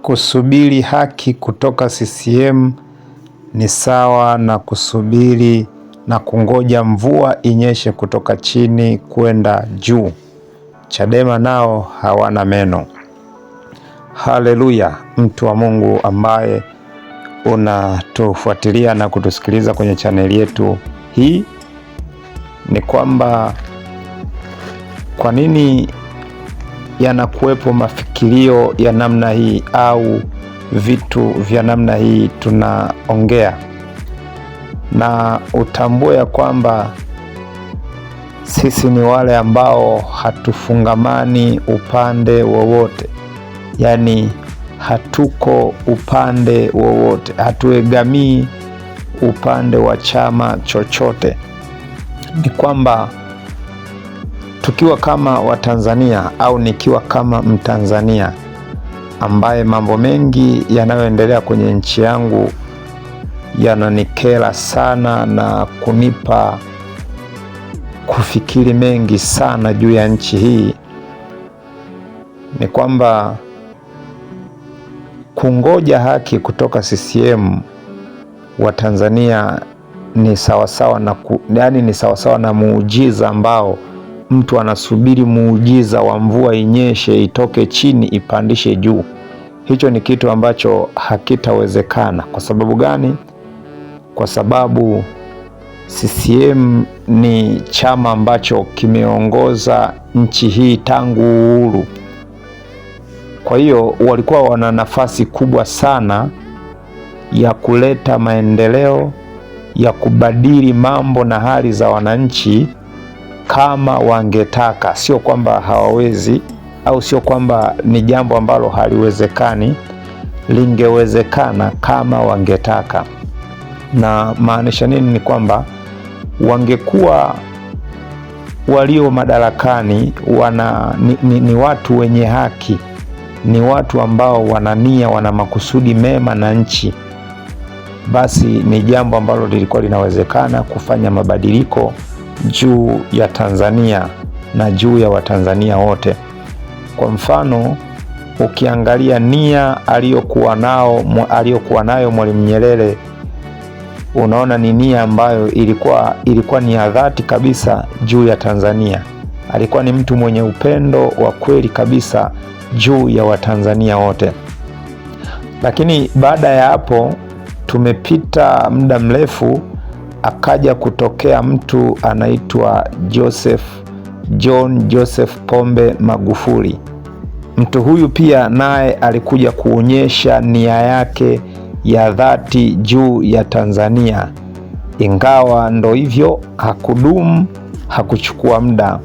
kusubiri haki kutoka CCM ni sawa na kusubiri na kungoja mvua inyeshe kutoka chini kwenda juu. Chadema nao hawana meno. Haleluya, mtu wa Mungu ambaye unatufuatilia na kutusikiliza kwenye chaneli yetu hii, ni kwamba kwa nini yanakuwepo mafikirio ya namna hii au vitu vya namna hii tunaongea, na utambue ya kwamba sisi ni wale ambao hatufungamani upande wowote, yani hatuko upande wowote, hatuegamii upande wa chama chochote. Ni kwamba tukiwa kama Watanzania au nikiwa kama Mtanzania ambaye mambo mengi yanayoendelea kwenye nchi yangu yananikera sana na kunipa kufikiri mengi sana juu ya nchi hii, ni kwamba kungoja haki kutoka CCM wa Tanzania ni sawasawa na ni sawasawa na muujiza ambao mtu anasubiri muujiza wa mvua inyeshe itoke chini ipandishe juu. Hicho ni kitu ambacho hakitawezekana. Kwa sababu gani? Kwa sababu CCM ni chama ambacho kimeongoza nchi hii tangu uhuru. Kwa hiyo walikuwa wana nafasi kubwa sana ya kuleta maendeleo, ya kubadili mambo na hali za wananchi kama wangetaka. Sio kwamba hawawezi au sio kwamba ni jambo ambalo haliwezekani, lingewezekana kama wangetaka. Na maanisha nini? Ni kwamba wangekuwa walio madarakani ni watu wenye haki, ni watu ambao wana nia, wana makusudi mema na nchi, basi ni jambo ambalo lilikuwa linawezekana kufanya mabadiliko juu ya Tanzania na juu ya Watanzania wote. Kwa mfano, ukiangalia nia aliyokuwa nayo Mwalimu Nyerere, unaona ni nia ambayo ilikuwa ni ya dhati kabisa juu ya Tanzania. Alikuwa ni mtu mwenye upendo wa kweli kabisa juu ya Watanzania wote. Lakini baada ya hapo tumepita muda mrefu, akaja kutokea mtu anaitwa John Joseph Pombe Magufuli. Mtu huyu pia naye alikuja kuonyesha nia yake ya dhati juu ya Tanzania, ingawa ndo hivyo, hakudumu, hakuchukua muda,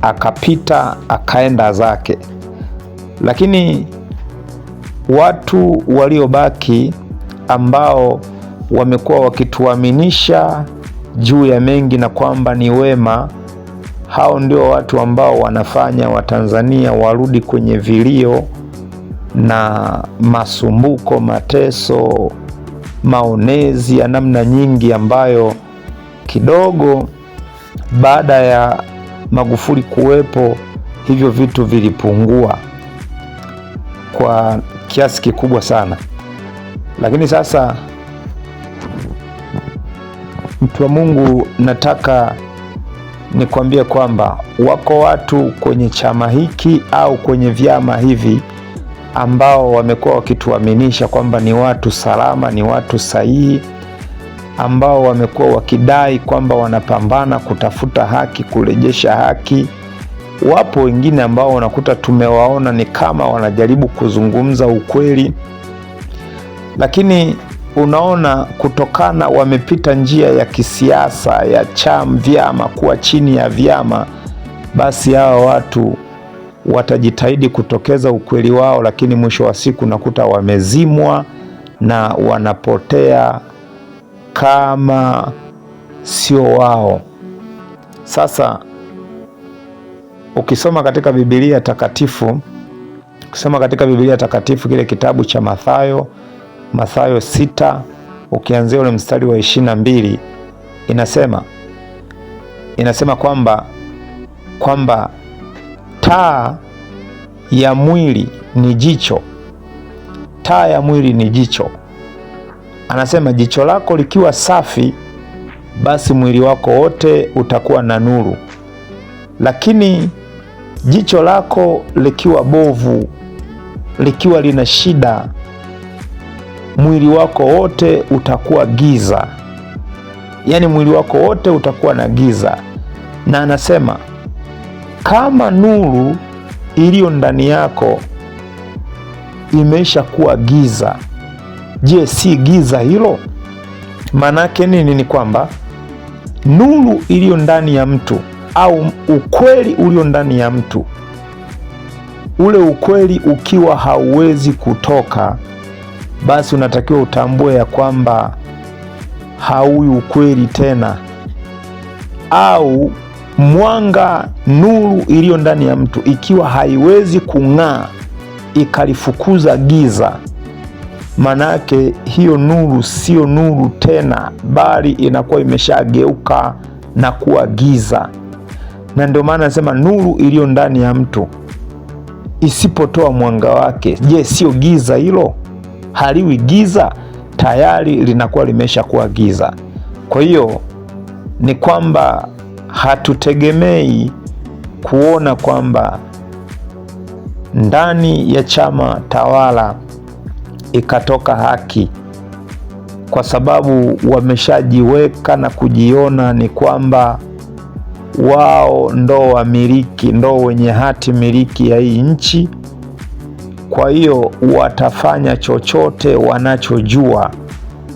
akapita akaenda zake. Lakini watu waliobaki ambao wamekuwa wakituaminisha juu ya mengi na kwamba ni wema, hao ndio watu ambao wanafanya Watanzania warudi kwenye vilio na masumbuko, mateso, maonezi ya namna nyingi, ambayo kidogo baada ya Magufuli kuwepo hivyo vitu vilipungua kwa kiasi kikubwa sana. Lakini sasa, mtu wa Mungu, nataka nikwambie kwamba wako watu kwenye chama hiki au kwenye vyama hivi ambao wamekuwa wakituaminisha kwamba ni watu salama, ni watu sahihi, ambao wamekuwa wakidai kwamba wanapambana kutafuta haki, kurejesha haki. Wapo wengine ambao unakuta tumewaona ni kama wanajaribu kuzungumza ukweli, lakini unaona kutokana wamepita njia ya kisiasa ya vyama, kuwa chini ya vyama, basi hawa watu watajitahidi kutokeza ukweli wao, lakini mwisho wa siku nakuta wamezimwa na wanapotea kama sio wao. Sasa ukisoma katika Biblia takatifu, kile kitabu cha Mathayo 6, ukianzia ule mstari wa 22, inasema kwamba taa ya mwili ni jicho. taa ya mwili ni jicho. Anasema jicho lako likiwa safi, basi mwili wako wote utakuwa na nuru, lakini jicho lako likiwa bovu, likiwa lina shida, mwili wako wote utakuwa giza. Yaani mwili wako wote utakuwa na giza. Na anasema kama nuru iliyo ndani yako imeisha kuwa giza, je, si giza hilo? Manake nini? Ni kwamba nuru iliyo ndani ya mtu au ukweli ulio ndani ya mtu, ule ukweli ukiwa hauwezi kutoka, basi unatakiwa utambue ya kwamba haui ukweli tena. Au mwanga, nuru iliyo ndani ya mtu ikiwa haiwezi kung'aa ikalifukuza giza, manake hiyo nuru sio nuru tena, bali inakuwa imeshageuka na kuwa giza. Na ndio maana nasema nuru iliyo ndani ya mtu isipotoa mwanga wake, je, sio giza hilo? Haliwi giza, tayari linakuwa limesha kuwa giza. Kwa hiyo ni kwamba hatutegemei kuona kwamba ndani ya chama tawala ikatoka haki, kwa sababu wameshajiweka na kujiona ni kwamba wao ndo wamiliki, ndo wenye hati miliki ya hii nchi. Kwa hiyo watafanya chochote wanachojua,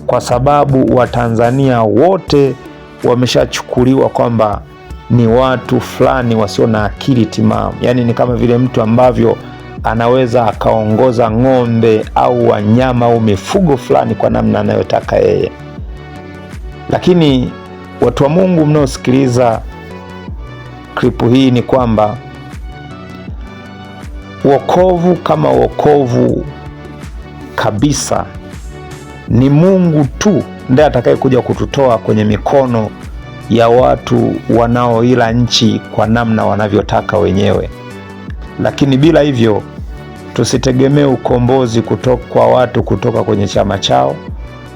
kwa sababu Watanzania wote wameshachukuliwa kwamba ni watu fulani wasio na akili timamu. Yaani ni kama vile mtu ambavyo anaweza akaongoza ng'ombe au wanyama au mifugo fulani kwa namna anayotaka yeye. Lakini watu wa Mungu mnaosikiliza klipu hii, ni kwamba wokovu kama wokovu kabisa ni Mungu tu ndiye atakayekuja kututoa kwenye mikono ya watu wanaoila nchi kwa namna wanavyotaka wenyewe. Lakini bila hivyo tusitegemee ukombozi kutoka kwa watu kutoka kwenye chama chao,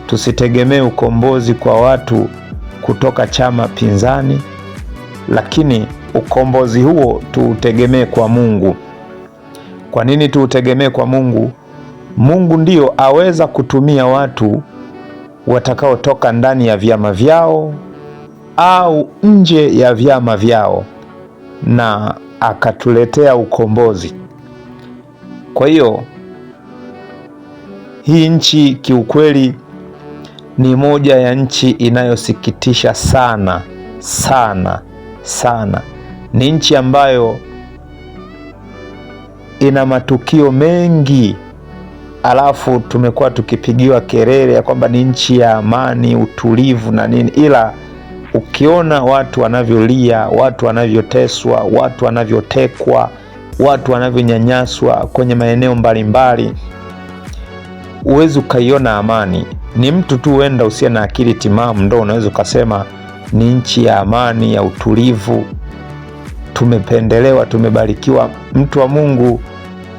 tusitegemee ukombozi kwa watu kutoka chama pinzani, lakini ukombozi huo tuutegemee kwa Mungu. Kwa nini tuutegemee kwa Mungu? Mungu ndio aweza kutumia watu watakaotoka ndani ya vyama vyao au nje ya vyama vyao na akatuletea ukombozi. Kwa hiyo hii nchi kiukweli ni moja ya nchi inayosikitisha sana sana sana. Ni nchi ambayo ina matukio mengi, alafu tumekuwa tukipigiwa kelele ya kwamba ni nchi ya amani, utulivu na nini, ila ukiona watu wanavyolia, watu wanavyoteswa, watu wanavyotekwa, watu wanavyonyanyaswa kwenye maeneo mbalimbali, uwezi ukaiona amani. Ni mtu tu wenda usiye na akili timamu ndo unaweza ukasema ni nchi ya amani, ya utulivu, tumependelewa, tumebarikiwa. Mtu wa Mungu,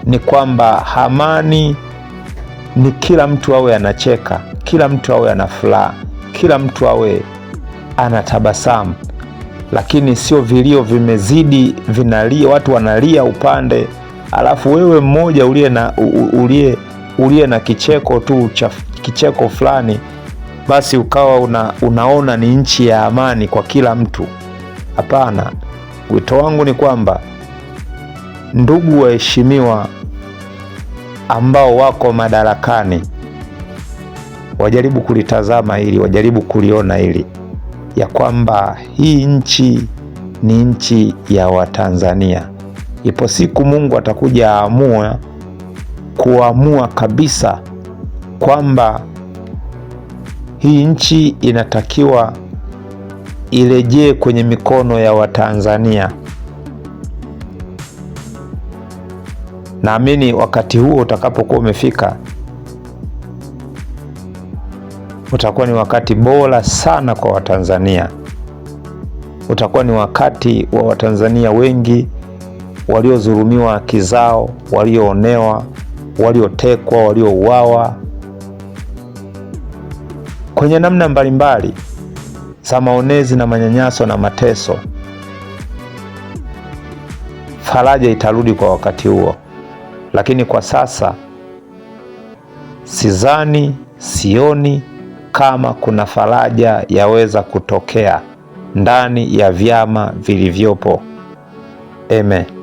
ni kwamba amani ni kila mtu awe anacheka, kila mtu awe ana furaha, kila mtu awe anatabasamu, lakini sio vilio vimezidi, vinalia, watu wanalia upande, alafu wewe mmoja uliye na kicheko tu cha kicheko fulani, basi ukawa unaona ni nchi ya amani kwa kila mtu. Hapana. Wito wangu ni kwamba ndugu waheshimiwa ambao wako madarakani wajaribu kulitazama hili, wajaribu kuliona hili, ya kwamba hii nchi ni nchi ya Watanzania. Ipo siku Mungu atakuja kuamua kabisa kwamba hii nchi inatakiwa irejee kwenye mikono ya Watanzania. Naamini wakati huo utakapokuwa umefika, utakuwa ni wakati bora sana kwa Watanzania. Utakuwa ni wakati wa Watanzania wengi waliodhulumiwa haki zao, walioonewa, waliotekwa, waliouawa kwenye namna mbalimbali za maonezi na manyanyaso na mateso. Faraja itarudi kwa wakati huo, lakini kwa sasa sioni kama kuna faraja yaweza kutokea ndani ya vyama vilivyopo. Amen.